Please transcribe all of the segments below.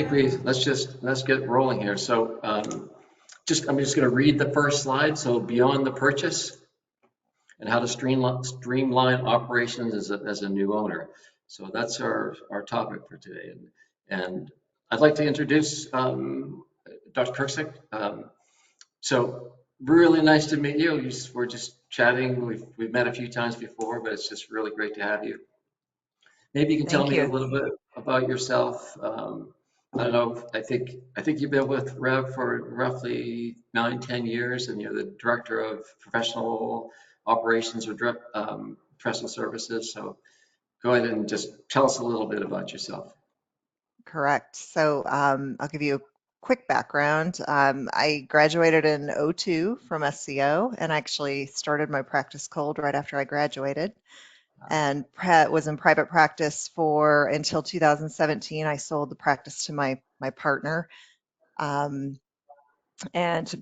think let's get rolling here. So I'm just going to read the first slide. So beyond the purchase and how to streamline operations as a new owner. So that's our topic for today. And I'd like to introduce Dr. Kerksick. So really nice to meet you. We're just chatting. We've met a few times before, but it's just really great to have you. Maybe you can tell Thank me a you. little bit about yourself. I don't know. I think you've been with Rev for roughly 9-10 years, and you're the director of professional operations or professional services. So go ahead and just tell us a little bit about yourself. Correct. So I'll give you a quick background. I graduated in '02 from SCO and actually started my practice cold right after I graduated, and was in private practice for until 2017. I sold the practice to my partner. Um, and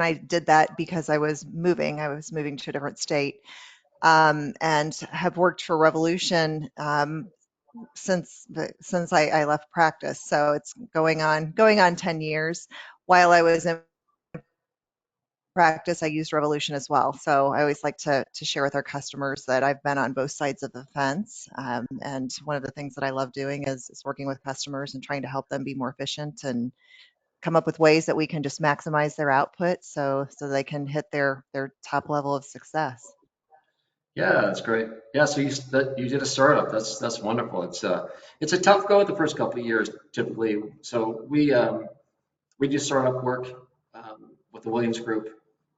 I did that because I was moving to a different state, and have worked for Revolution since I left practice. So it's going on 10 years. While I was in practice, I used Revolution as well. So I always like to share with our customers that I've been on both sides of the fence. And one of the things that I love doing is working with customers and trying to help them be more efficient and come up with ways that we can just maximize their output so they can hit their top level of success. Yeah, that's great. Yeah, so you did a startup. That's wonderful. It's a tough go the first couple of years typically. So we do startup work with the Williams Group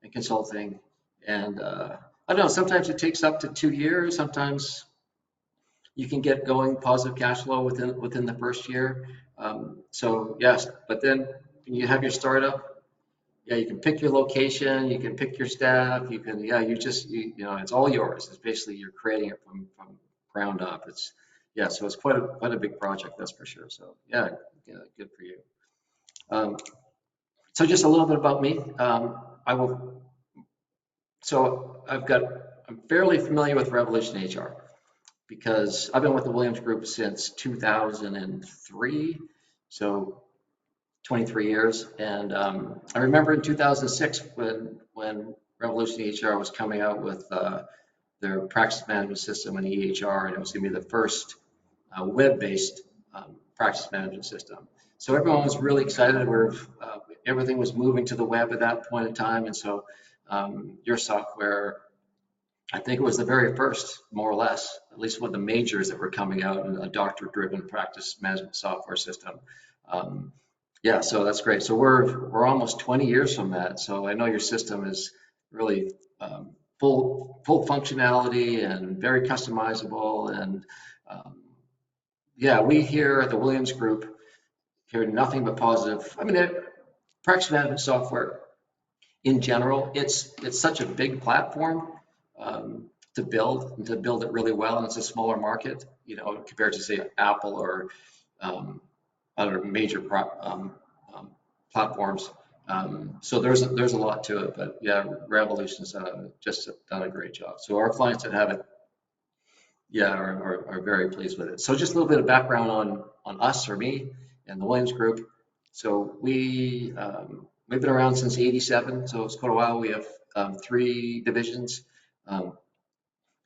and consulting, and I don't know. Sometimes it takes up to 2 years. Sometimes you can get going positive cash flow within the first year. So yes, but then when you have your startup, yeah, you can pick your location, you can pick your staff, you can, yeah, it's all yours. It's basically you're creating it from ground up. Yeah, so it's quite a big project, that's for sure. So yeah, good for you. So just a little bit about me. I'm fairly familiar with RevolutionEHR because I've been with the Williams Group since 2003. So 23 years. And I remember in 2006 when RevolutionEHR was coming out with their practice management system and EHR, and it was going to be the first web-based practice management system. So everyone was really excited. Everything was moving to the web at that point in time, and so your software, I think it was the very first, more or less, at least one of the majors that were coming out, in a doctor-driven practice management software system. Yeah, so that's great. So we're almost 20 years from that. So I know your system is really full functionality and very customizable. And yeah, we here at the Williams Group hear nothing but positive. I mean, practice management software in general, it's such a big platform to build and to build it really well, and it's a smaller market, compared to say Apple or other major platforms. So there's a lot to it, but yeah, Revolution's just done a great job. So our clients that have it, yeah, are very pleased with it. So just a little bit of background on us, or me, and the Williams Group. So we've been around since '87, so it's quite a while. We have 3 divisions.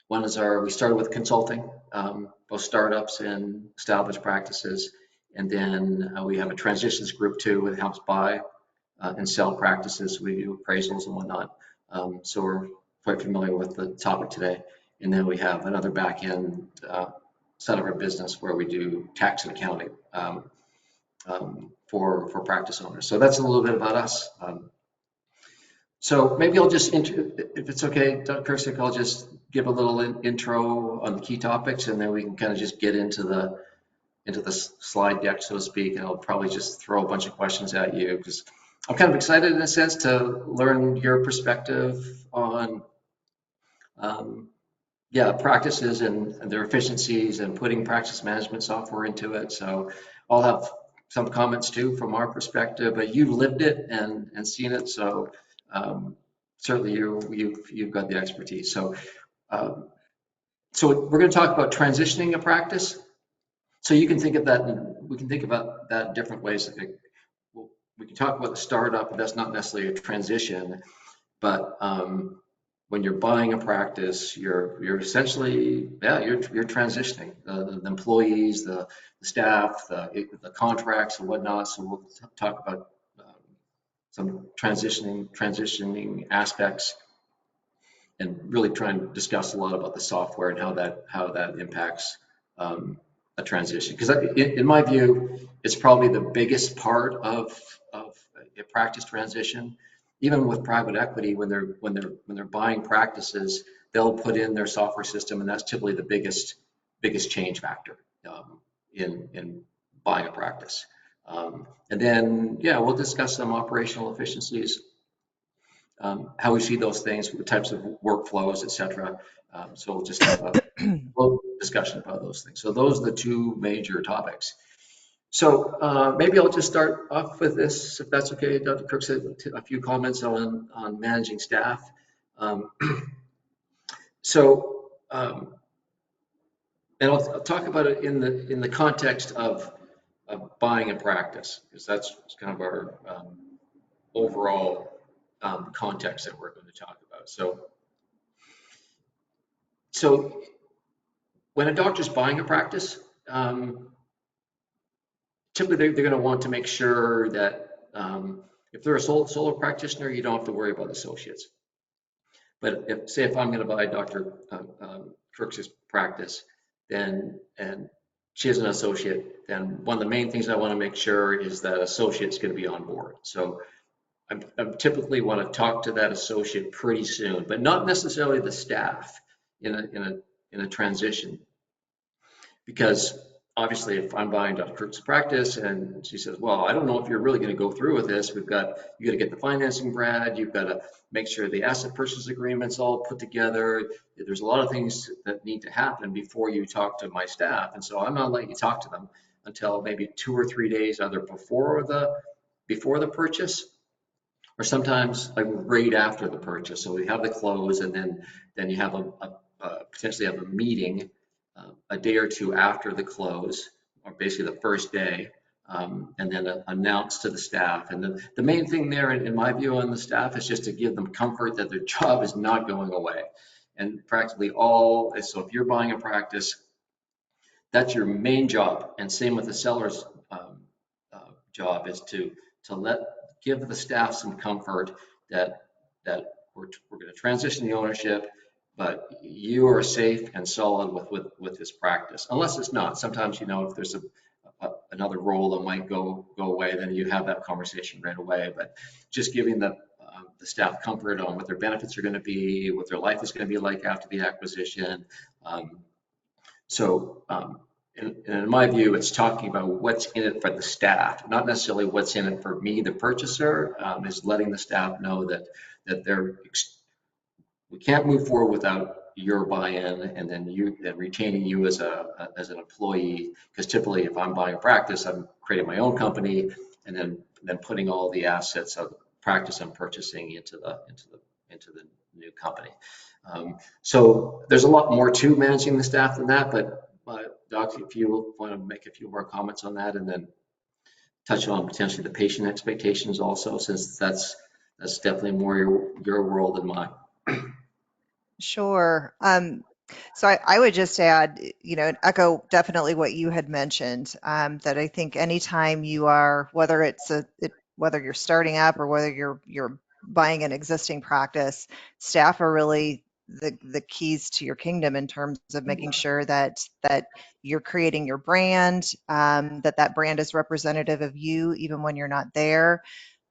One is we started with consulting, both startups and established practices. And then we have a transitions group too that helps buy and sell practices. We do appraisals and whatnot. So we're quite familiar with the topic today. And then we have another back end side of our business where we do tax and accounting for practice owners. So that's a little bit about us. So maybe I'll just, if it's okay, Dr. Kerksick, I'll just give a little intro on the key topics, and then we can kind of just get into the slide deck, so to speak, and I'll probably just throw a bunch of questions at you because I'm kind of excited in a sense to learn your perspective on practices and their efficiencies and putting practice management software into it. So I'll have some comments too from our perspective, but you've lived it and seen it, so certainly you've got the expertise. So we're going to talk about transitioning a practice. So you can think of that in we can think about that in different ways. Like, we can talk about the startup, but that's not necessarily a transition. But when you're buying a practice, you're essentially, yeah, you're transitioning the employees, the staff, the contracts and whatnot. So we'll talk about some transitioning aspects, and really try and discuss a lot about the software and how that impacts a transition. Because in my view, it's probably the biggest part of a practice transition. Even with private equity, when they're buying practices, they'll put in their software system, and that's typically the biggest change factor in buying a practice. And then, yeah, we'll discuss some operational efficiencies, how we see those things, the types of workflows, et cetera. So we'll just have a little discussion about those things. So those are the two major topics. So maybe I'll just start off with this, if that's okay, Dr. Kerksick, a few comments on managing staff. And I'll talk about it in the context of buying a practice, because that's kind of our overall context that we're going to talk about. So when a doctor's buying a practice, typically they're going to want to make sure that if they're a solo practitioner, you don't have to worry about associates. But if I'm going to buy Dr. Kerksick's practice, and she is an associate, then one of the main things I want to make sure is that associate's going to be on board. So I typically want to talk to that associate pretty soon, but not necessarily the staff in a transition. Because obviously, if I'm buying Dr. Kirk's practice and she says, well, I don't know if you're really going to go through with this. You got to get the financing, Brad. You've got to make sure the asset purchase agreement's all put together. There's a lot of things that need to happen before you talk to my staff. And so I'm not letting you talk to them until maybe 2 or 3 days, either before the purchase, or sometimes like right after the purchase. So we have the close, and then you have potentially have a meeting a day or two after the close, or basically the first day, and then announce to the staff. And the main thing there, in my view, on the staff is just to give them comfort that their job is not going away. And practically so if you're buying a practice, that's your main job. And same with the seller's job, is to give the staff some comfort that we're going to transition the ownership, but you are safe and solid with this practice. Unless it's not. Sometimes, if there's another role that might go away, then you have that conversation right away. But just giving the staff comfort on what their benefits are going to be, what their life is going to be like after the acquisition. In my view, it's talking about what's in it for the staff, not necessarily what's in it for me, the purchaser. Is letting the staff know that we can't move forward without your buy-in, and then retaining you as an employee. Because typically, if I'm buying a practice, I'm creating my own company, and then putting all the assets of the practice I'm purchasing into the new company. So there's a lot more to managing the staff than that, but Doc, if you want to make a few more comments on that, and then touch on potentially the patient expectations also, since that's definitely more your world than mine. Sure. So I would just add, echo definitely what you had mentioned, that I think anytime you are, whether whether you're starting up or whether you're buying an existing practice, staff are really the keys to your kingdom in terms of making sure that you're creating your brand, that brand is representative of you even when you're not there.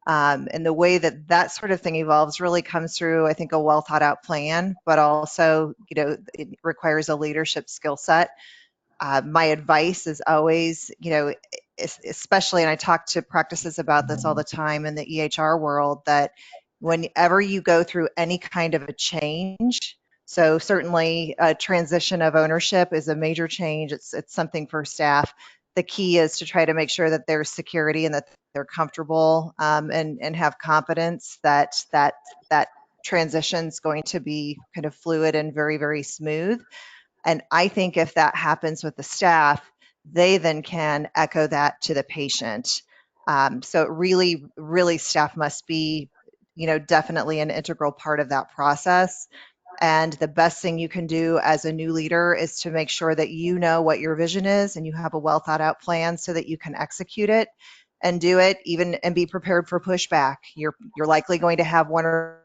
And the way that sort of thing evolves really comes through, I think, a well thought out plan, but also, it requires a leadership skill set. My advice is always, especially, and I talk to practices about this all the time in the EHR world, that whenever you go through any kind of a change, so certainly a transition of ownership is a major change. It's something for staff. The key is to try to make sure that there's security and that they're comfortable, and have confidence that transition is going to be kind of fluid and very, very smooth. And I think if that happens with the staff, they then can echo that to the patient. So it really staff must be, definitely an integral part of that process. And the best thing you can do as a new leader is to make sure that you know what your vision is and you have a well thought out plan so that you can execute it and do it even and be prepared for pushback. You're likely going to have one or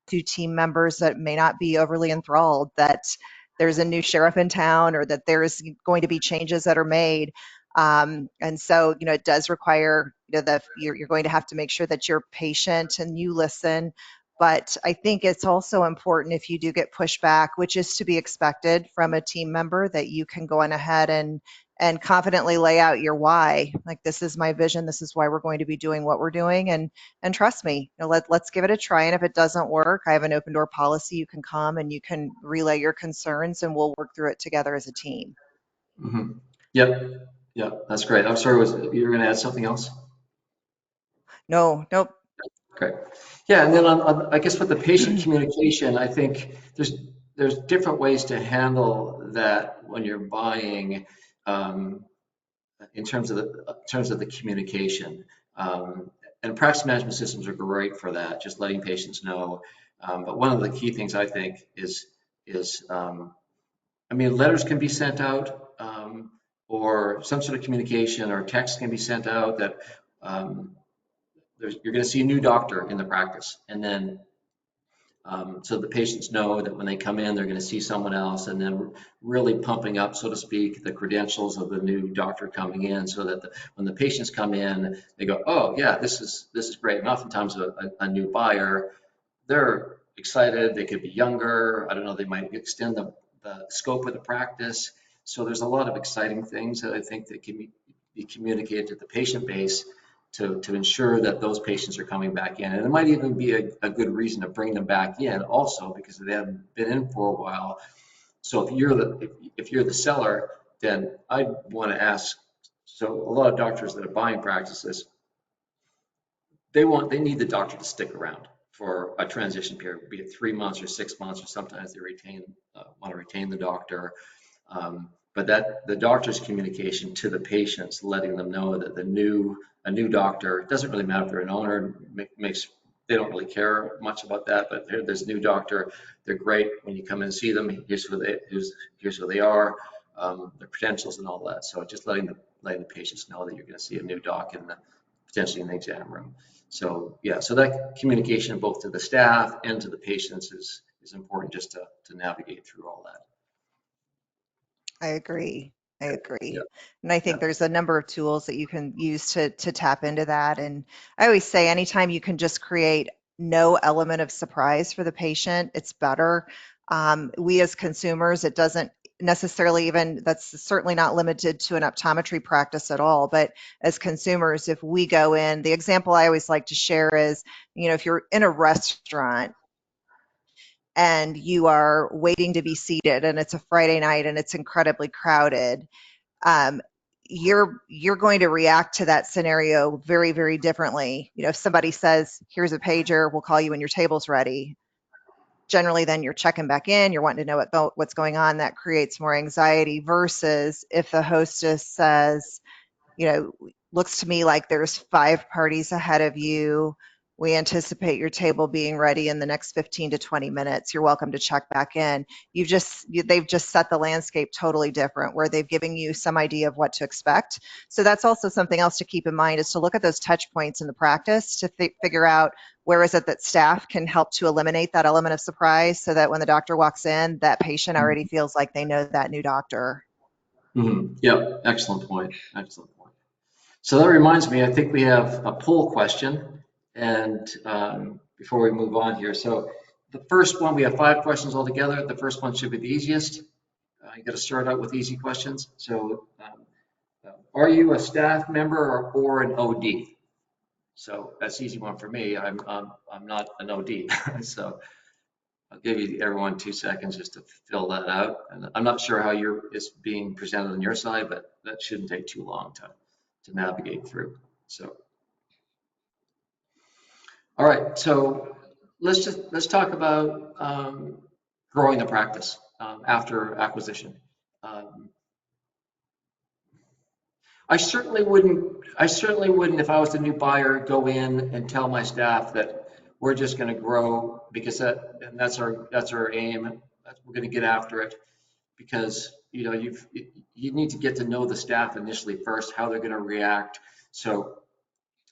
two team members that may not be overly enthralled that there's a new sheriff in town or that there's going to be changes that are made. And so, it does require, you're going to have to make sure that you're patient and you listen. But I think it's also important if you do get pushback, which is to be expected from a team member, that you can go on ahead and confidently lay out your why. Like, this is my vision. This is why we're going to be doing what we're doing. And trust me, let's give it a try. And if it doesn't work, I have an open door policy. You can come and you can relay your concerns and we'll work through it together as a team. Mm-hmm. Yep. Yep. That's great. I'm sorry, you were going to add something else? No, nope. Great. Yeah, and then I guess with the patient communication, I think there's different ways to handle that when you're buying, in terms of the communication. And practice management systems are great for that, just letting patients know. But one of the key things I think is I mean, letters can be sent out, or some sort of communication or text can be sent out that you're going to see a new doctor in the practice, and then so the patients know that when they come in, they're going to see someone else, and then really pumping up, so to speak, the credentials of the new doctor coming in, so that when the patients come in, they go, "Oh, yeah, this is great." And oftentimes, a new buyer, they're excited. They could be younger. I don't know. They might extend the scope of the practice. So there's a lot of exciting things that I think that can be communicated to the patient base to ensure that those patients are coming back in. And it might even be a good reason to bring them back in also because they haven't been in for a while. So if you're the seller, then I'd want to ask. So a lot of doctors that are buying practices, they need the doctor to stick around for a transition period, be it 3 months or 6 months, or sometimes they want to retain the doctor. But that the doctor's communication to the patients, letting them know that a new doctor, it doesn't really matter if they're an owner, they don't really care much about that. But there's a new doctor. They're great when you come and see them. Here's who they are, their credentials and all that. So just letting the patients know that you're going to see a new doc potentially in the exam room. So yeah, so that communication both to the staff and to the patients is important just to navigate through all that. I agree. I Yeah, agree. And I think yeah. there's a number of tools that you can use to tap into that. And I always say anytime you can just create no element of surprise for the patient, it's better. We as consumers, it doesn't necessarily even, that's certainly not limited to an optometry practice at all. But as consumers, if we go in, the example I always like to share is, if you're in a restaurant and you are waiting to be seated and it's a Friday night and it's incredibly crowded, um, you're going to react to that scenario very, very differently. If somebody says, "Here's a pager, we'll call you when your table's ready," generally then you're checking back in, you're wanting to know what's going on. That creates more anxiety versus if the hostess says, looks to me like there's 5 parties ahead of you. We anticipate your table being ready in the next 15 to 20 minutes. You're welcome to check back in. They've just set the landscape totally different where they've given you some idea of what to expect. So that's also something else to keep in mind, is to look at those touch points in the practice to figure out where is it that staff can help to eliminate that element of surprise so that when the doctor walks in, that patient already feels like they know that new doctor. Mm-hmm. Yep, excellent point. Excellent point. So that reminds me, I think we have a poll question, and before we move on here, so the first one, we have 5 questions altogether. The first one should be the easiest. You got to start out with easy questions. So, are you a staff member or an OD? So that's the easy one for me. I'm not an OD, so I'll give everyone 2 seconds just to fill that out. And I'm not sure how it's being presented on your side, but that shouldn't take too long to navigate through. So, all right. So let's talk about growing the practice after acquisition. Um, I certainly wouldn't. I certainly wouldn't, if I was a new buyer, go in and tell my staff that we're just going to grow because that's our aim. We're going to get after it because you need to get to know the staff initially first, how they're going to react. So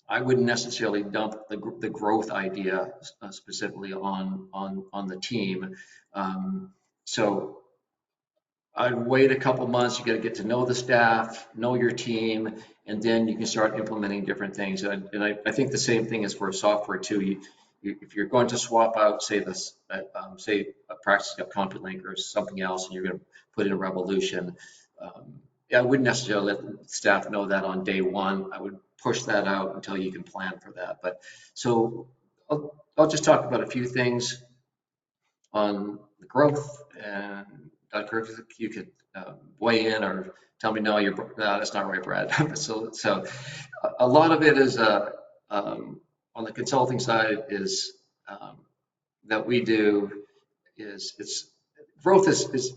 I wouldn't necessarily dump the growth idea specifically on the team. So I'd wait a couple months. You got to get to know the staff, know your team, and then you can start implementing different things. I think the same thing is for software too. If you're going to swap out, say say a practice got CompuLink or something else, and you're going to put in a Revolution, I wouldn't necessarily let staff know that on day one. I would push that out until you can plan for that. But so I'll just talk about a few things on the growth, and Dr. Kerksick, you could weigh in or tell me, no, no, that's not right, Brad. So a lot of it is on the consulting side is that we do is growth is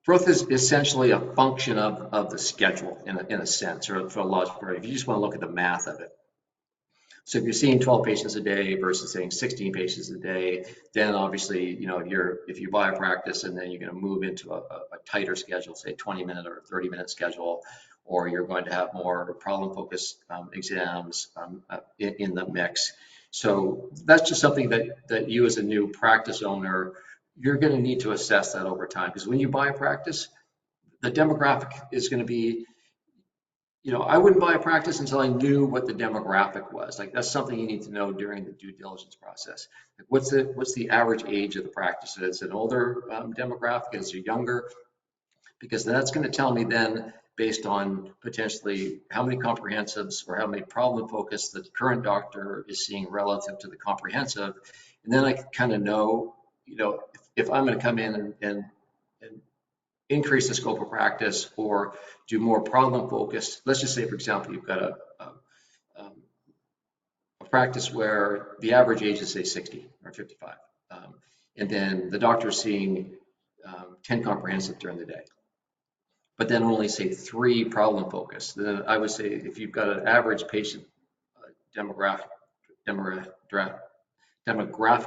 growth is essentially a function of the schedule in a sense, or for a large part. If you just want to look at the math of it. So if you're seeing 12 patients a day versus saying 16 patients a day, then obviously, if you buy a practice and then you're going to move into a tighter schedule, say 20-minute or 30-minute schedule, or you're going to have more problem-focused exams in the mix. So that's just something that you as a new practice owner, you're going to need to assess that over time. Because when you buy a practice, the demographic is going to be, I wouldn't buy a practice until I knew what the demographic was. Like that's something you need to know during the due diligence process. Like what's the average age of the practice? Is it an older demographic? Is it younger? Because that's going to tell me then, based on potentially how many comprehensives or how many problem focus the current doctor is seeing relative to the comprehensive, and then I can kind of know, if I'm going to come in and increase the scope of practice or do more problem focused. Let's just say, for example, you've got a practice where the average age is say 60 or 55, and then the doctor is seeing 10 comprehensive during the day, but then only say 3 problem focused. Then I would say if you've got an average patient demographic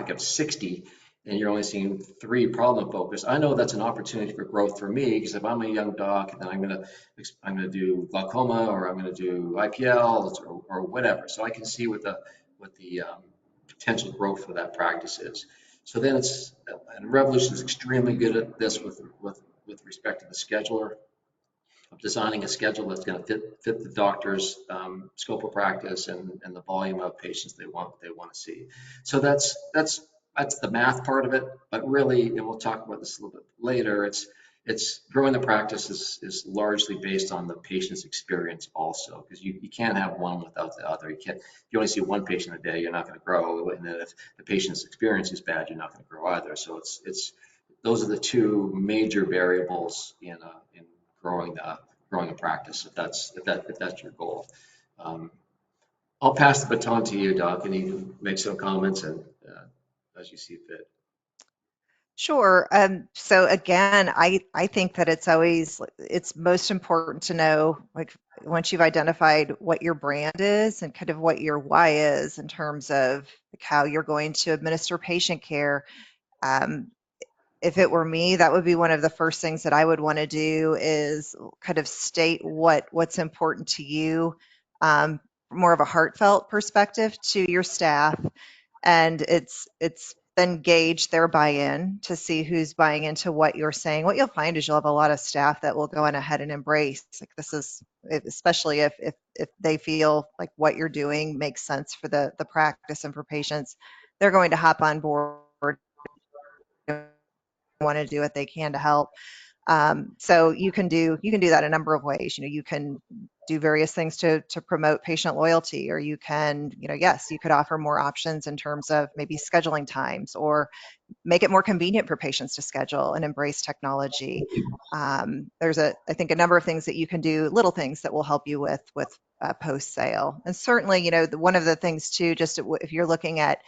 of 60, and you're only seeing 3 problem focus, I know that's an opportunity for growth for me, because if I'm a young doc and then I'm going to do glaucoma, or I'm going to do IPLs or whatever, so I can see what the potential growth for that practice is. So then and Revolution is extremely good at this with respect to the scheduler, of designing a schedule that's going to fit the doctor's scope of practice and the volume of patients they want to see. So that's the math part of it. But really, and we'll talk about this a little bit later, it's growing the practice is largely based on the patient's experience also, because you can't have one without the other. If you only see one patient a day, you're not going to grow, and then if the patient's experience is bad, you're not going to grow either. So it's those are the 2 major variables in growing a practice, if that's your goal. I'll pass the baton to you, Doc, and you can make some comments and as you see fit. Sure. So again, I think that it's most important to know, like, once you've identified what your brand is and kind of what your why is in terms of like how you're going to administer patient care. If it were me, that would be one of the first things that I would want to do, is kind of state what's important to you, more of a heartfelt perspective to your staff. And it's then gauge their buy-in to see who's buying into what you're saying. What you'll find is you'll have a lot of staff that will go on ahead and embrace, like, this is, especially if they feel like what you're doing makes sense for the practice and for patients, they're going to hop on board, want to do what they can to help. So you can do that a number of ways. You can do various things to promote patient loyalty, or you can, yes, you could offer more options in terms of maybe scheduling times, or make it more convenient for patients to schedule and embrace technology. There's I think a number of things that you can do, little things that will help you with post sale. And certainly, one of the things too, just if you're looking at,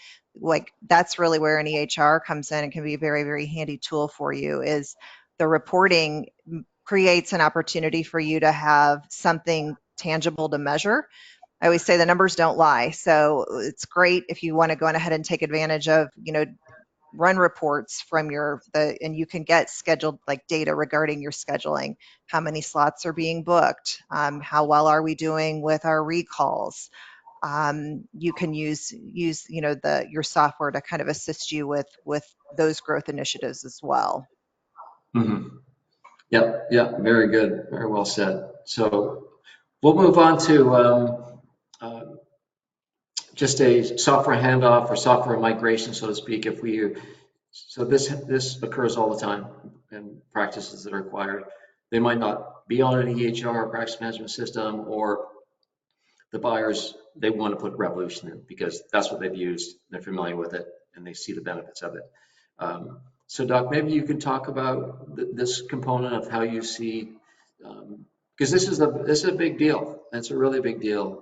like, that's really where an EHR comes in and can be a very, very handy tool for you, is the reporting creates an opportunity for you to have something tangible to measure. I always say the numbers don't lie. So it's great if you want to go ahead and take advantage of, run reports from and you can get scheduled like data regarding your scheduling. How many slots are being booked? How well are we doing with our recalls? You can use your software to kind of assist you with those growth initiatives as well. Mm-hmm. Yep, yep, very good, very well said. So we'll move on to uh, just a software handoff or software migration, so to speak. So this occurs all the time in practices that are acquired. They might not be on an EHR or practice management system, or the buyers, they want to put Revolution in because that's what they've used, they're familiar with it, and they see the benefits of it. So Doc, maybe you can talk about this component of how you see, because this is a big deal. It's a really big deal,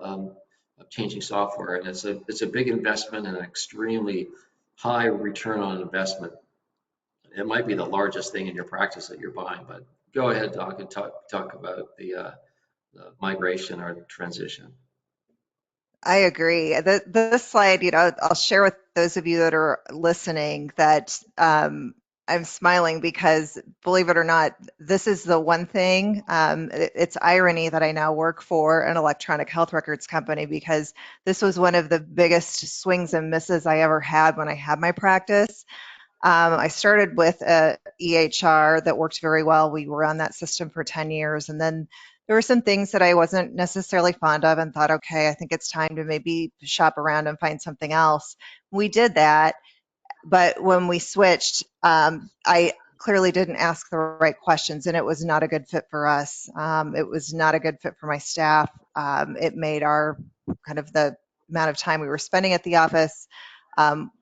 of changing software, and it's a big investment and an extremely high return on investment. It might be the largest thing in your practice that you're buying, but go ahead, Doc, and talk about the migration or transition. I agree. This slide, I'll share with those of you that are listening that I'm smiling because, believe it or not, this is the one thing. It's irony that I now work for an electronic health records company, because this was one of the biggest swings and misses I ever had when I had my practice. I started with a EHR that worked very well. We were on that system for 10 years. And then there were some things that I wasn't necessarily fond of and thought, okay, I think it's time to maybe shop around and find something else. We did that. But when we switched, I clearly didn't ask the right questions, and it was not a good fit for us. It was not a good fit for my staff. It made our kind of the amount of time we were spending at the office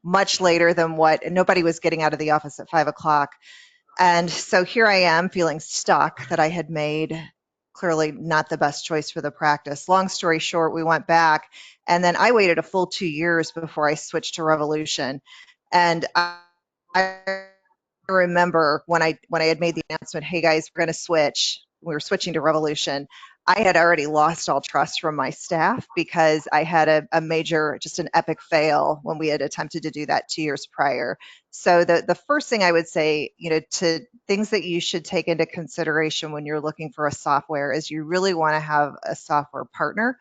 much later than and nobody was getting out of the office at 5 o'clock. And so here I am feeling stuck that I had made clearly not the best choice for the practice. Long story short, we went back, and then I waited a full 2 years before I switched to Revolution. And I remember when I had made the announcement, hey guys, we're going to switch. We were switching to Revolution. I had already lost all trust from my staff because I had a major, just an epic fail when we had attempted to do that 2 years prior. So the first thing I would say, to things that you should take into consideration when you're looking for a software is you really want to have a software partner.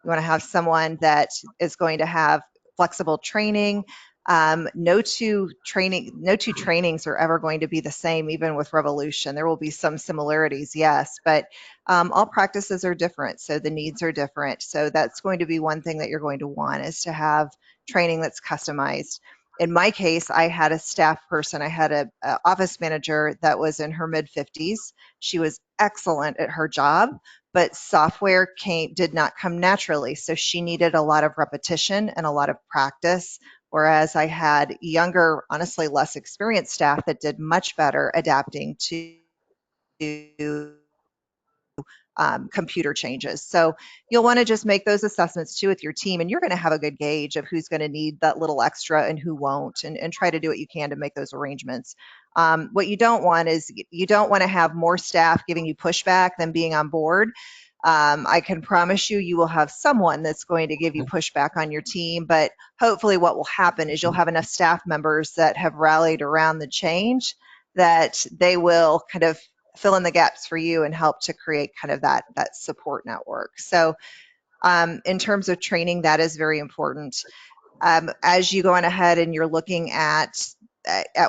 You want to have someone that is going to have flexible training. No two trainings are ever going to be the same, even with Revolution. There will be some similarities, yes, but all practices are different, so the needs are different. So that's going to be one thing that you're going to want, is to have training that's customized. In my case, I had a staff person. I had a office manager that was in her mid 50s. She was excellent at her job, but software did not come naturally. So she needed a lot of repetition and a lot of practice. Whereas I had younger, honestly, less experienced staff that did much better adapting to computer changes. So you'll want to just make those assessments too with your team, and you're going to have a good gauge of who's going to need that little extra and who won't, and try to do what you can to make those arrangements. What you don't want is you don't want to have more staff giving you pushback than being on board. I can promise you, you will have someone that's going to give you pushback on your team, but hopefully what will happen is you'll have enough staff members that have rallied around the change that they will kind of fill in the gaps for you and help to create kind of that support network. So in terms of training, that is very important. As you go on ahead and you're looking at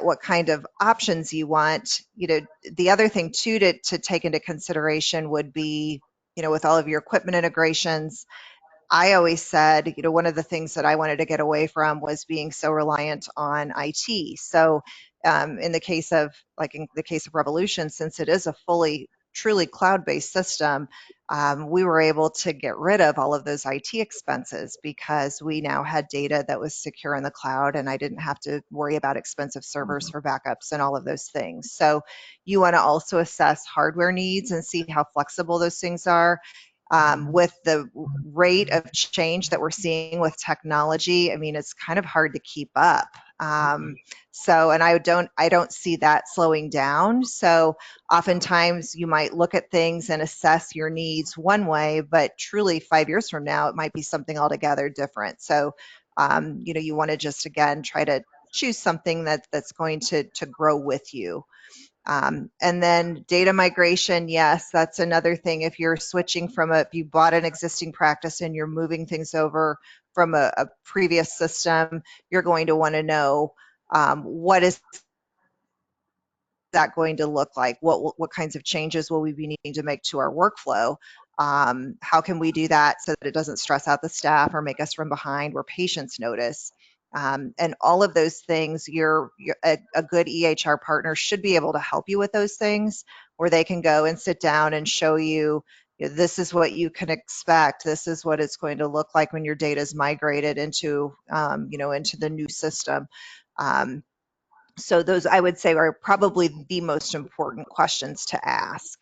what kind of options you want, the other thing too to take into consideration would be, with all of your equipment integrations, I always said, one of the things that I wanted to get away from was being so reliant on IT. So in the case of Revolution, since it is a truly cloud-based system, we were able to get rid of all of those IT expenses because we now had data that was secure in the cloud, and I didn't have to worry about expensive servers for backups and all of those things. So you want to also assess hardware needs and see how flexible those things are. With the rate of change that we're seeing with technology, I mean, it's kind of hard to keep up. And I don't see that slowing down. So oftentimes you might look at things and assess your needs one way, but truly 5 years from now, it might be something altogether different. So, you want to just, again, try to choose something that's going to grow with you. And then data migration, yes, that's another thing. If you're switching if you bought an existing practice and you're moving things over from a previous system, you're going to want to know what is that going to look like? What kinds of changes will we be needing to make to our workflow? How can we do that so that it doesn't stress out the staff or make us run behind where patients notice? And all of those things, a good EHR partner should be able to help you with those things, where they can go and sit down and show you, this is what you can expect. This is what it's going to look like when your data is migrated into the new system. So those, I would say, are probably the most important questions to ask.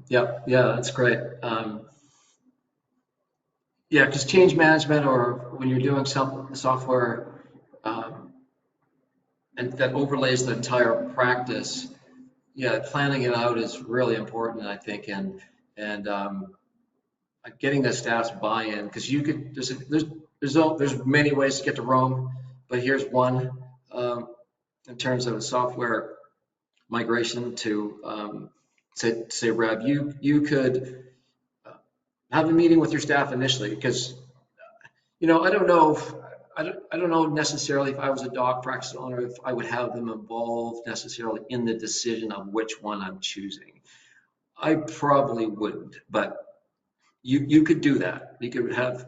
Yeah, that's great. Yeah, because change management, or when you're doing some software and that overlays the entire practice, yeah, planning it out is really important, I think, and getting the staff's buy-in, because you could there's many ways to get to Rome, but here's one in terms of a software migration to say Brad, you could have a meeting with your staff initially, because I don't know if I don't know necessarily if I was a dog practice owner if I would have them involved necessarily in the decision of which one I'm choosing. I probably wouldn't, but you could do that. You could have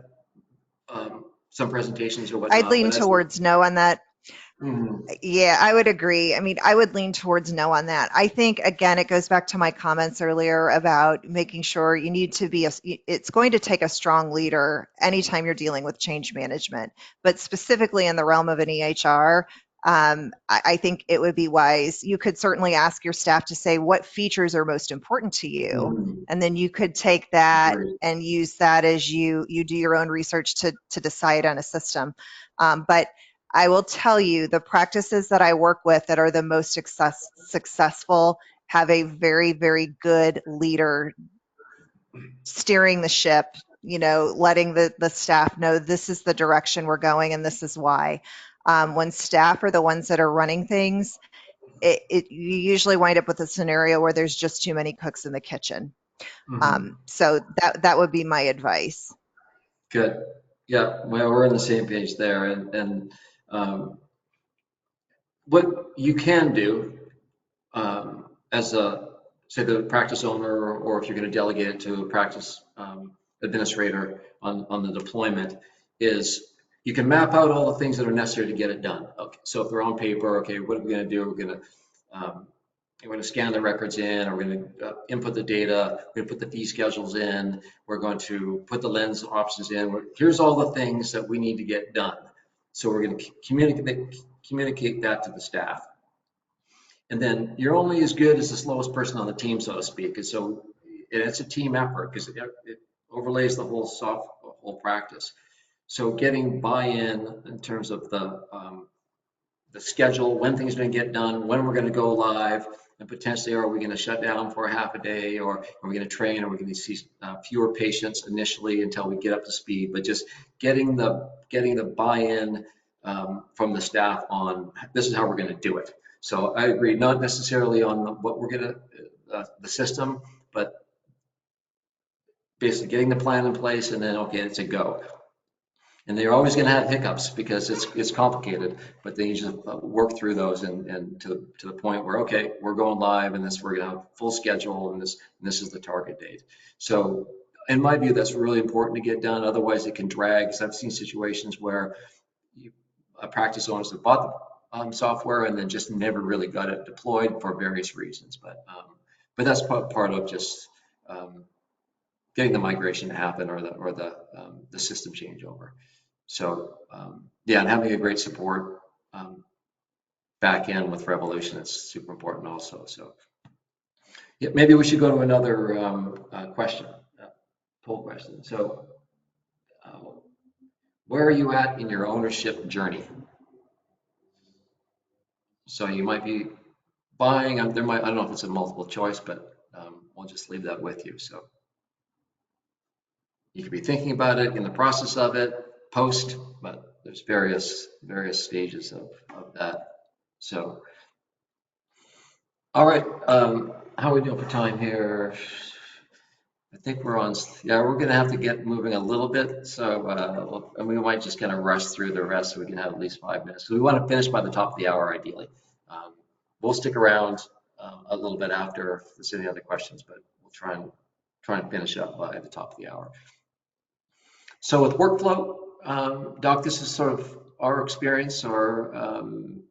some presentations or I'd whatnot, but lean that's towards no on that. mhm, Yeah, I would agree. I mean, I would lean towards no on that. I think, again, it goes back to my comments earlier about making sure you need to it's going to take a strong leader anytime you're dealing with change management, but specifically in the realm of an EHR. I think it would be wise. You could certainly ask your staff to say what features are most important to you, mhm, and then you could take that agree. and use that as you do your own research to decide on a system. But I will tell you, the practices that I work with that are the most successful have a very, very good leader steering the ship, letting the staff know this is the direction we're going and this is why. When staff are the ones that are running things, you usually wind up with a scenario where there's just too many cooks in the kitchen. Mhm. So that would be my advice. Good. Yeah, well, we're on the same page there, and um, what you can do as a say the practice owner, or if you're going to delegate it to a practice administrator on the deployment, is you can map out all the things that are necessary to get it done. Okay, so if they're on paper, okay, what are we going to do? Um, we're going to scan the records in, or we're going to input the data, we're going to put the fee schedules in, we're going to put the lens options in. Here's all the things that we need to get done. So we're going to communicate that to the staff. And then you're only as good as the slowest person on the team, so to speak. And so it's a team effort, because it overlays the whole practice. So getting buy-in in terms of the schedule, when things are going to get done, when we're going to go live, and potentially are we going to shut down for a half a day, or are we going to train, or are we going to see fewer patients initially until we get up to speed. But just getting the buy-in from the staff on this is how we're going to do it. So I agree, not necessarily on what we're going to the system, but basically getting the plan in place, and then okay, it's a go. And they're always going to have hiccups because it's complicated, but then you just work through those and to the point where okay, we're going live, and we're going to have full schedule, and this is the target date. So in my view, that's really important to get done. Otherwise, it can drag. Because I've seen situations where practice owners have bought the software and then just never really got it deployed for various reasons. But that's part of just getting the migration to happen, or the system changeover. So yeah, and having a great support back end with Revolution is super important also. So yeah, maybe we should go to another question. poll question. So where are you at in your ownership journey? So you might be buying, there might, I don't know if it's a multiple choice, but we'll just leave that with you. So you could be thinking about it, in the process of it, post, but there's various stages of that. So, all right, how are we doing for time here? I think we're on, yeah, we're gonna have to get moving a little bit. So, and we might just kind of rush through the rest so we can have at least 5 minutes. So we want to finish by the top of the hour, ideally. We'll stick around a little bit after if there's any other questions, but we'll try and finish up by the top of the hour. So with workflow, Doc, this is sort of our experience or on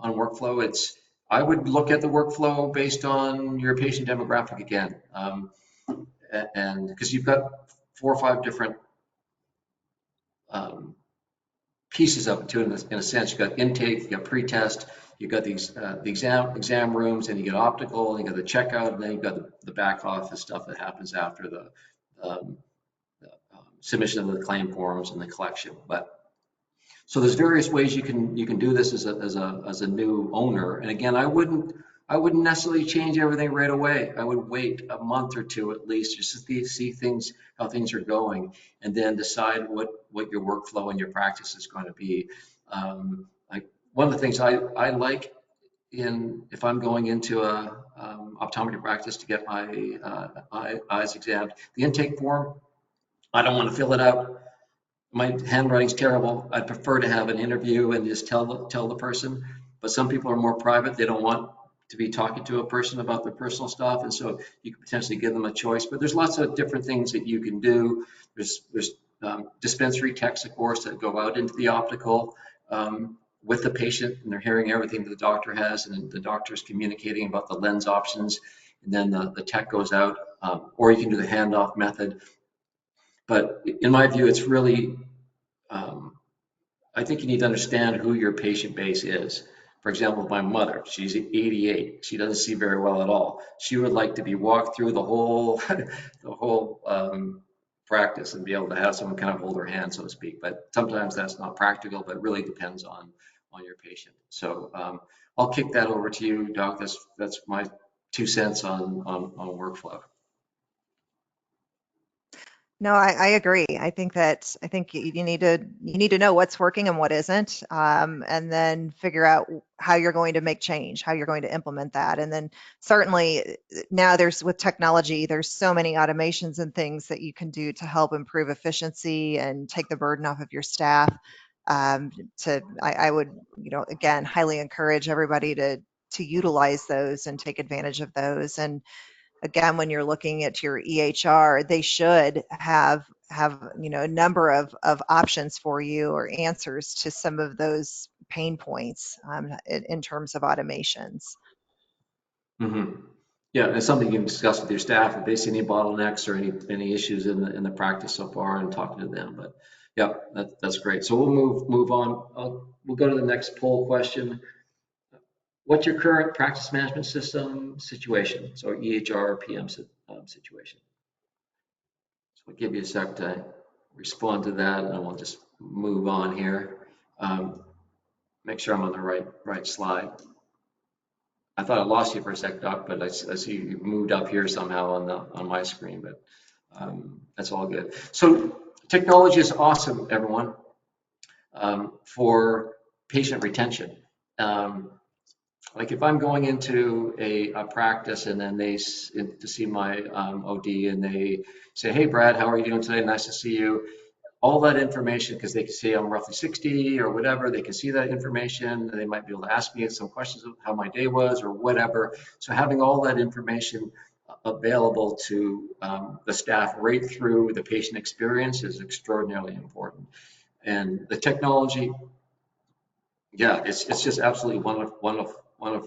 workflow. I would look at the workflow based on your patient demographic again. And because you've got 4 or 5 different pieces of it too, in a sense. You've got intake, you've got pre-test, you've got these the exam rooms, and you got optical, and you got the checkout, and then you've got the back office stuff that happens after the submission of the claim forms and the collection. But so there's various ways you can do this as a new owner. And again, I wouldn't necessarily change everything right away. I would wait a month or two at least just to see how things are going, and then decide what your workflow and your practice is going to be. Like one of the things I like if I'm going into a optometry practice to get my eyes examined, the intake form, I don't want to fill it out. My handwriting's terrible. I'd prefer to have an interview and just tell the person. But some people are more private. They don't want to be talking to a person about their personal stuff, and so you could potentially give them a choice. But there's lots of different things that you can do. There's dispensary techs, of course, that go out into the optical with the patient, and they're hearing everything that the doctor has, and the doctor's communicating about the lens options, and then the tech goes out. Or you can do the handoff method. But in my view, it's really, I think you need to understand who your patient base is. For example, my mother, she's 88. She doesn't see very well at all. She would like to be walked through the whole, practice and be able to have someone kind of hold her hand, so to speak. But sometimes that's not practical, but it really depends on your patient. So I'll kick that over to you, Doc. That's my 2 cents on workflow. No, I agree. I think you need to know what's working and what isn't, and then figure out how you're going to make change, how you're going to implement that. And then certainly now with technology, there's so many automations and things that you can do to help improve efficiency and take the burden off of your staff. I would, again, highly encourage everybody to utilize those and take advantage of those. And again, when you're looking at your EHR, they should have a number of options for you or answers to some of those pain points in terms of automations. Mm-hmm. Yeah, it's something you can discuss with your staff if they see any bottlenecks or any issues in the practice so far, and talking to them. But yeah, that's great. So we'll move on. We'll go to the next poll question. What's your current practice management system situation? So EHR PM situation. So I'll give you a sec to respond to that, and we'll just move on here. Make sure I'm on the right slide. I thought I lost you for a sec, Doc, but I see you moved up here somehow on my screen, but that's all good. So technology is awesome, everyone, for patient retention. Like if I'm going into a practice and then to see my OD, and they say, "Hey, Brad, how are you doing today? Nice to see you." All that information, because they can see I'm roughly 60 or whatever, they can see that information. They might be able to ask me some questions of how my day was or whatever. So having all that information available to the staff right through the patient experience is extraordinarily important. And the technology, yeah, it's just absolutely wonderful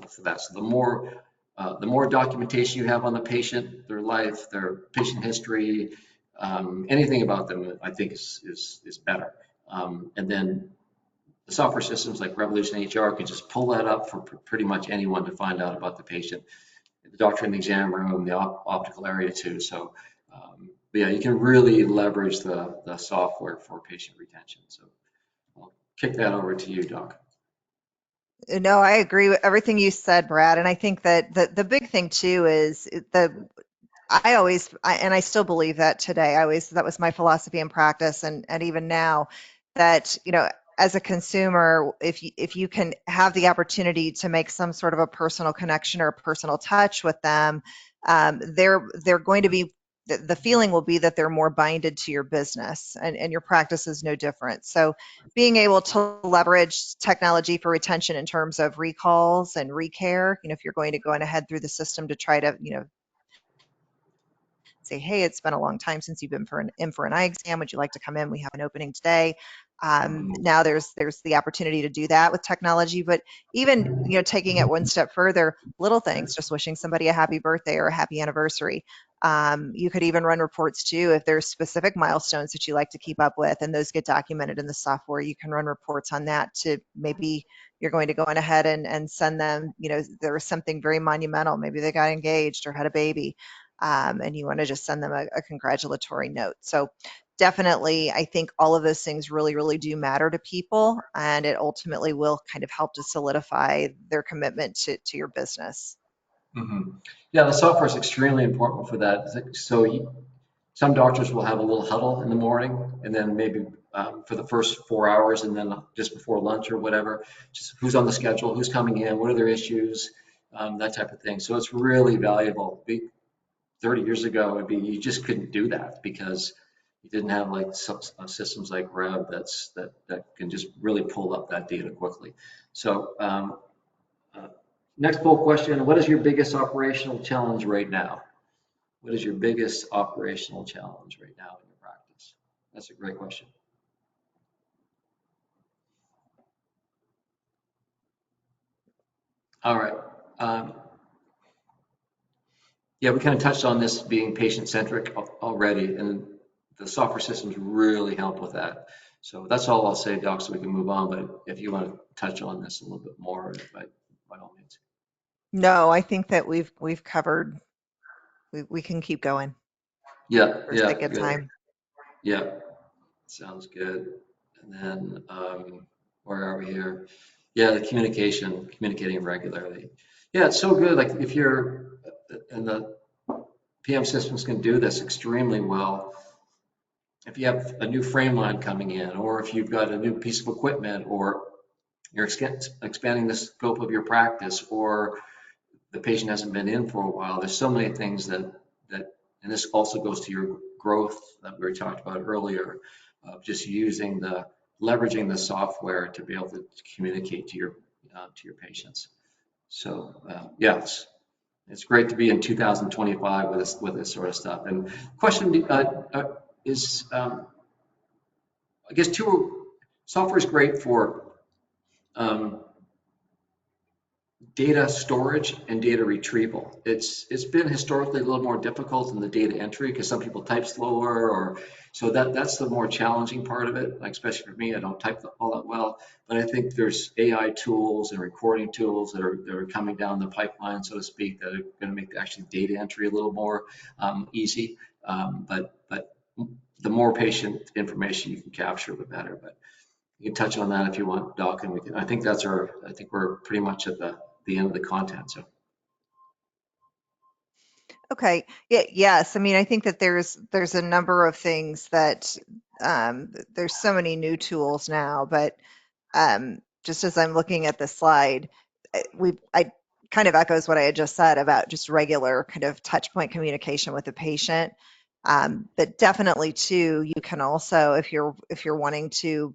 for that. So the more documentation you have on the patient, their life, their patient history, anything about them, I think is better. And then the software systems like RevolutionEHR can just pull that up for pretty much anyone to find out about the patient, the doctor in the exam room, the optical area too. So But yeah, you can really leverage the software for patient retention. So I'll kick that over to you, Doc. No, I agree with everything you said, Brad. And I think that the big thing too is and I still believe that today. That was my philosophy and practice, and even now, that, as a consumer, if you can have the opportunity to make some sort of a personal connection or a personal touch with them, they're going to be, the feeling will be that they're more binded to your business, and your practice is no different. So being able to leverage technology for retention in terms of recalls and recare, if you're going to go ahead through the system to try to, say, hey, it's been a long time since you've been in for an eye exam. Would you like to come in? We have an opening today. Now there's the opportunity to do that with technology, but even, taking it one step further, little things, just wishing somebody a happy birthday or a happy anniversary. You could even run reports too if there's specific milestones that you like to keep up with, and those get documented in the software. You can run reports on that. To maybe you're going to go on ahead and send them, there was something very monumental. Maybe they got engaged or had a baby, and you want to just send them a congratulatory note. So definitely, I think all of those things really, really do matter to people, and it ultimately will kind of help to solidify their commitment to your business. Hmm. Yeah, the software is extremely important for that. So some doctors will have a little huddle in the morning, and then maybe for the first 4 hours, and then just before lunch or whatever, just who's on the schedule, who's coming in, what are their issues, that type of thing. So it's really valuable. 30 years ago, you just couldn't do that because you didn't have like systems like Rev that can just really pull up that data quickly. So uh, next poll question: what is your biggest operational challenge right now? What is your biggest operational challenge right now in your practice? That's a great question. All right. Um, yeah, we kind of touched on this being patient-centric already, and the software systems really help with that. So that's all I'll say, Doc, so we can move on. But if you want to touch on this a little bit more, by all means. No, I think that we've covered. We can keep going Yeah, for yeah, sake of good. time. Yeah, sounds good. And then where are we here? Yeah, the communicating regularly. Yeah, it's so good. Like if you're, and the PM systems can do this extremely well. If you have a new frame line coming in, or if you've got a new piece of equipment, or you're expanding the scope of your practice, or the patient hasn't been in for a while, there's so many things and this also goes to your growth that we talked about earlier, of just leveraging the software to be able to communicate to your patients. So yes, it's great to be in 2025 with this sort of stuff. And question is, I guess software is great for um, data storage and data retrieval. It's been historically a little more difficult in the data entry because some people type slower, or so that's the more challenging part of it. Like especially for me, I don't type all that well, but I think there's AI tools and recording tools that are coming down the pipeline, so to speak, that are going to make actually data entry a little more easy. But the more patient information you can capture, the better. But you can touch on that if you want, Doc, and I think I think we're pretty much at the end of the content. So Okay. Yeah, yes. I mean, I think that there's a number of things that, there's so many new tools now, but just as I'm looking at the slide, I kind of echoes what I had just said about just regular kind of touch point communication with the patient. But definitely too, you can also, if you're wanting to,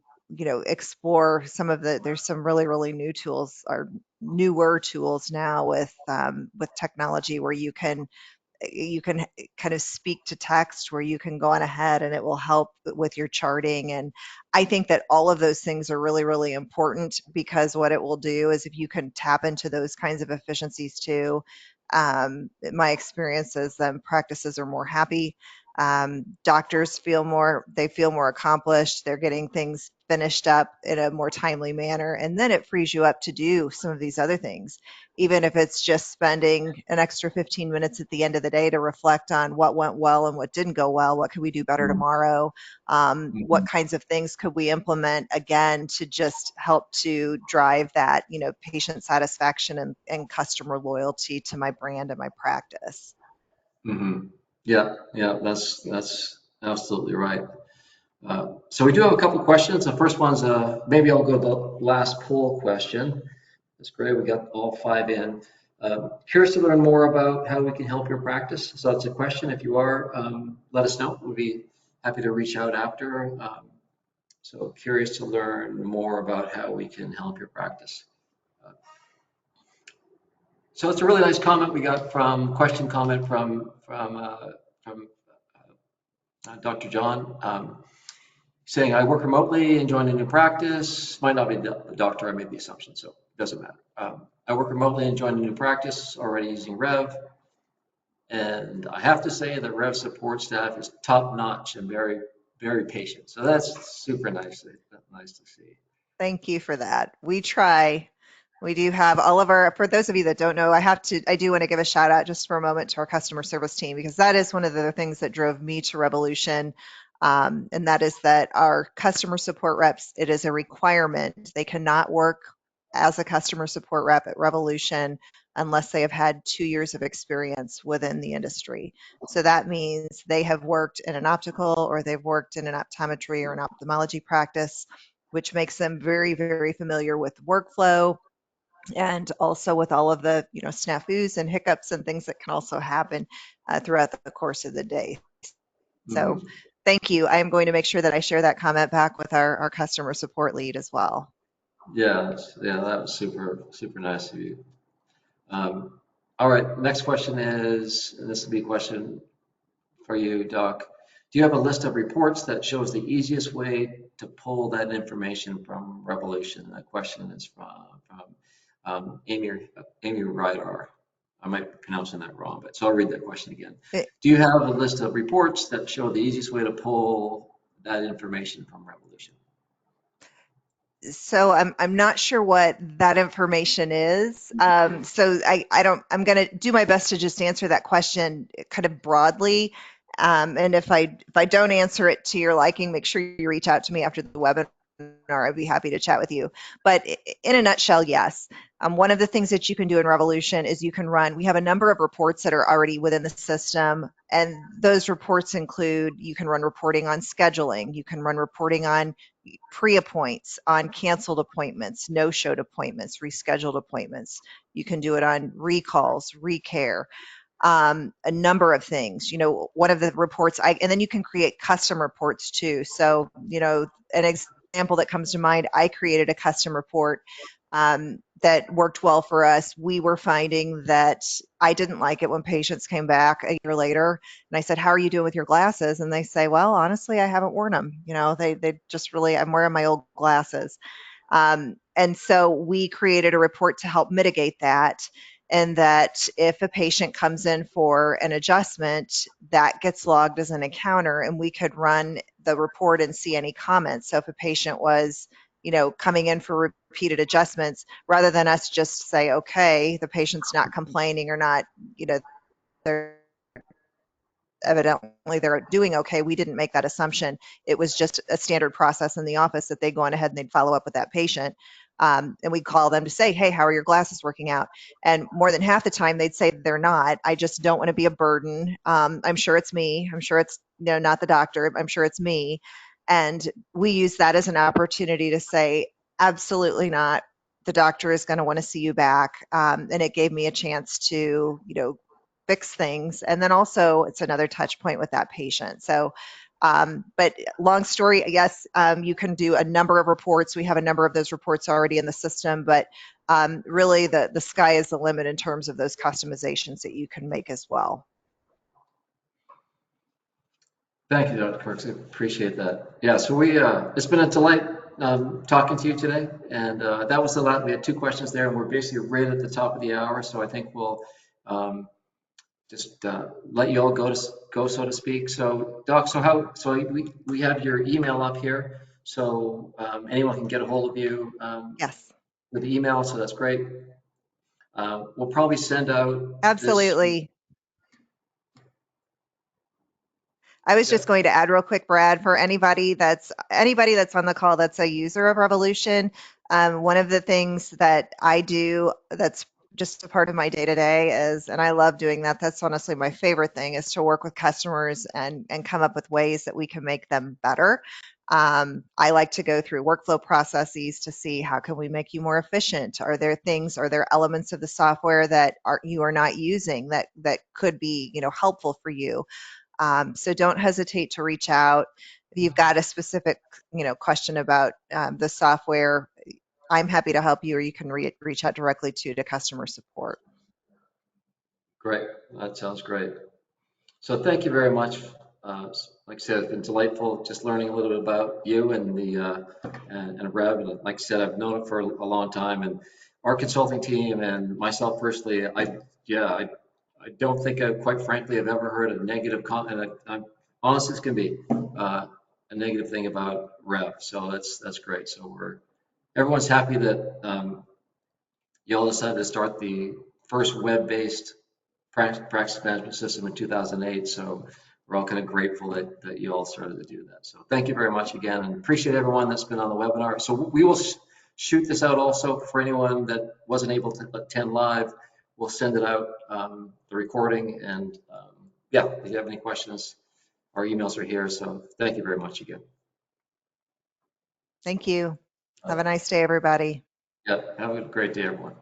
explore some of there's some really, really new tools or newer tools now with technology where you can kind of speak to text, where you can go on ahead and it will help with your charting. And I think that all of those things are really, really important, because what it will do is, if you can tap into those kinds of efficiencies too, my experience is then practices are more happy. Doctors feel more accomplished. They're getting things finished up in a more timely manner. And then it frees you up to do some of these other things, even if it's just spending an extra 15 minutes at the end of the day to reflect on what went well and what didn't go well. What could we do better tomorrow? What kinds of things could we implement again to just help to drive that, patient satisfaction and customer loyalty to my brand and my practice. Mm-hmm. Yeah, that's absolutely right. So we do have a couple questions. The first one's maybe I'll go the last poll question. That's great. We got all 5 in. Curious to learn more about how we can help your practice. So that's a question. If you are, let us know. We'll be happy to reach out after. So curious to learn more about how we can help your practice. So it's a really nice comment we got from Dr. John, saying, I work remotely and joined a new practice. Might not be the doctor, I made the assumption, so it doesn't matter. I work remotely and joined a new practice, already using Rev. And I have to say the Rev support staff is top notch and very, very patient. So that's super nice to see. Thank you for that. We try. We do have all of our, for those of you that don't know, I do want to give a shout out just for a moment to our customer service team, because that is one of the things that drove me to Revolution. And that is that our customer support reps, it is a requirement. They cannot work as a customer support rep at Revolution unless they have had 2 years of experience within the industry. So that means they have worked in an optical, or they've worked in an optometry or an ophthalmology practice, which makes them very, very familiar with workflow, and also with all of the snafus and hiccups and things that can also happen throughout the course of the day. So thank you. I am going to make sure that I share that comment back with our customer support lead as well. Yeah, that was super nice of you. All right, next question is, and this will be a question for you, Doc. Do you have a list of reports that shows the easiest way to pull that information from Revolution? That question is from Amy Rydar. I might be pronouncing that wrong, but so I'll read that question again. Do you have a list of reports that show the easiest way to pull that information from Revolution? So I'm not sure what that information is. So I'm going to do my best to just answer that question kind of broadly. And if I don't answer it to your liking, make sure you reach out to me after the webinar. I'd be happy to chat with you. But in a nutshell, yes. One of the things that you can do in Revolution is we have a number of reports that are already within the system. And those reports include, you can run reporting on scheduling. You can run reporting on pre-appoints, on canceled appointments, no-showed appointments, rescheduled appointments. You can do it on recalls, recare. A number of things. One of the reports, and then you can create custom reports too. So, an example that comes to mind, I created a custom report that worked well for us. We were finding that I didn't like it when patients came back a year later and I said, how are you doing with your glasses? And they say, well, honestly, I haven't worn them. They just really, I'm wearing my old glasses. And so we created a report to help mitigate that. And that if a patient comes in for an adjustment, that gets logged as an encounter, and we could run the report and see any comments. So if a patient was, coming in for repeated adjustments, rather than us just say, okay, the patient's not complaining or not, they're evidently they're doing okay. We didn't make that assumption. It was just a standard process in the office that they go on ahead and they'd follow up with that patient. And we'd call them to say, hey, how are your glasses working out? And more than half the time they'd say they're not. I just don't want to be a burden. I'm sure it's me. I'm sure it's not the doctor. I'm sure it's me. And we use that as an opportunity to say, absolutely not. The doctor is going to want to see you back. And it gave me a chance to, fix things. And then also it's another touch point with that patient. So, but long story, yes, you can do a number of reports. We have a number of those reports already in the system, but really the sky is the limit in terms of those customizations that you can make as well. Thank you, Dr. Kerksick. Appreciate that. Yeah, so it's been a delight talking to you today. And that was the last, we had 2 questions there, and we're basically right at the top of the hour. So I think we'll just let you all go, so to speak. So Doc, so we have your email up here, so anyone can get a hold of you Yes, with email, so that's great. We'll probably send out this. absolutely. I was Yeah, just going to add real quick, Brad, for anybody that's on the call that's a user of Revolution. One of the things that I do that's just a part of my day to day is, and I love doing that. That's honestly my favorite thing, is to work with customers and come up with ways that we can make them better. I like to go through workflow processes to see how can we make you more efficient. Are there elements of the software that you are not using that could be helpful for you? So don't hesitate to reach out. If you've got a specific, question about the software, I'm happy to help you, or you can reach out directly to customer support. great. That sounds great. So thank you very much. Like I said, it's been delightful just learning a little bit about you and and Rev. And like I said, I've known it for a long time, and our consulting team and myself personally, I don't think quite frankly, I've ever heard a negative comment. I'm honest as can be, a negative thing about Rev. So that's great. So everyone's happy that you all decided to start the first web-based practice management system in 2008. So we're all kind of grateful that you all started to do that. So thank you very much again, and appreciate everyone that's been on the webinar. So we will shoot this out also for anyone that wasn't able to attend live. We'll send it out, the recording, and yeah, if you have any questions, our emails are here. So thank you very much again. Thank you. Have a nice day, everybody. Yeah, have a great day, everyone.